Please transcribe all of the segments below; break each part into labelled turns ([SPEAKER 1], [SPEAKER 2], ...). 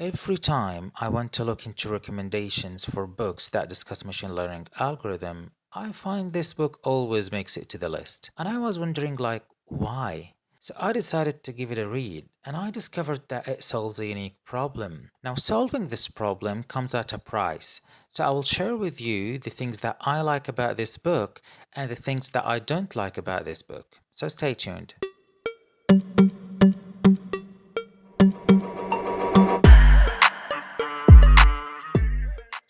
[SPEAKER 1] Every time I want to look into recommendations for books that discuss machine learning algorithm, I find this book always makes it to the list. And I was wondering why? So I decided to give it a read and I discovered that it solves a unique problem. Now solving this problem comes at a price. So I will share with you the things that I like about this book and the things that I don't like about this book. So stay tuned.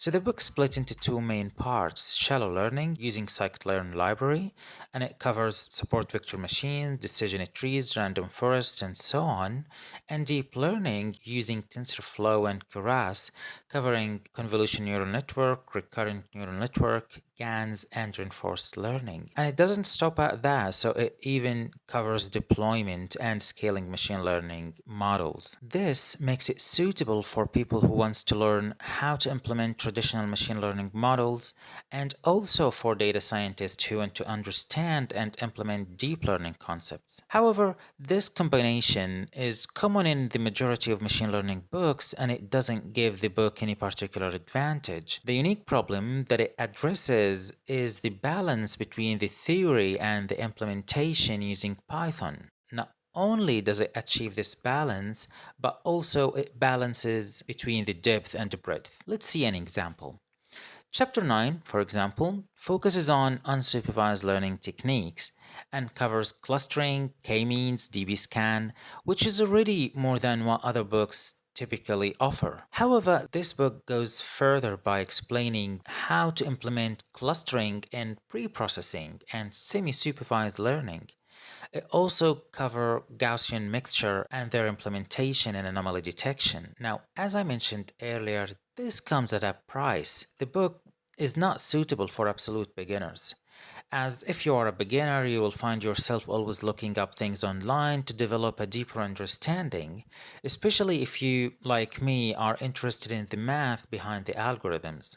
[SPEAKER 1] So the book split into two main parts: shallow learning using scikit-learn library, and it covers support vector machines, decision trees, random forests, and so on, and deep learning using TensorFlow and Keras, covering convolution neural network, recurrent neural network, GANs, and reinforced learning. And it doesn't stop at that, so it even covers deployment and scaling machine learning models. This makes it suitable for people who wants to learn how to implement traditional machine learning models, and also for data scientists who want to understand and implement deep learning concepts. However, this combination is common in the majority of machine learning books, and it doesn't give the book any particular advantage. The unique problem that it addresses is the balance between the theory and the implementation using Python. Not only does it achieve this balance, but also it balances between the depth and the breadth. Let's see an example. Chapter 9, for example, focuses on unsupervised learning techniques and covers clustering, k-means, dbscan, which is already more than what other books typically offer. However, this book goes further by explaining how to implement clustering in pre-processing and semi-supervised learning. It also covers Gaussian mixture and their implementation in anomaly detection. Now, as I mentioned earlier, this comes at a price. The book is not suitable for absolute beginners, as if you are a beginner, you will find yourself always looking up things online to develop a deeper understanding, especially if you, like me, are interested in the math behind the algorithms.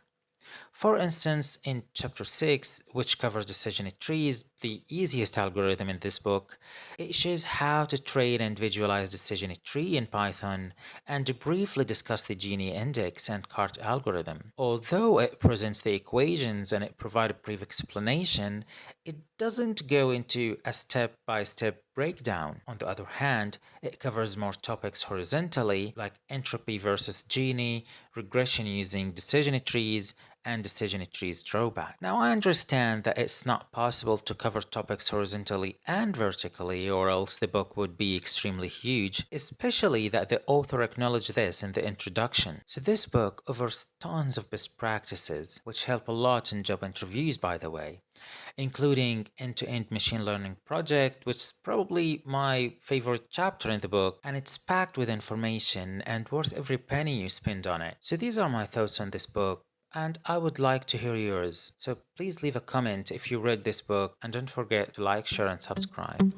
[SPEAKER 1] For instance, in chapter 6, which covers decision trees, the easiest algorithm in this book, it shows how to train and visualize decision tree in Python and briefly discuss the Gini index and cart algorithm. Although it presents the equations and it provides a brief explanation, it doesn't go into a step-by-step breakdown. On the other hand, it covers more topics horizontally, like entropy versus Gini, regression using decision trees, and decision trees drawback. Now, I understand that it's not possible to cover topics horizontally and vertically, or else the book would be extremely huge, especially that the author acknowledged this in the introduction. So this book offers tons of best practices, which help a lot in job interviews, by the way, including end-to-end machine learning project, which is probably my favorite chapter in the book, and it's packed with information and worth every penny you spend on it. So these are my thoughts on this book, and I would like to hear yours. So please leave a comment if you read this book, and don't forget to like, share, and subscribe.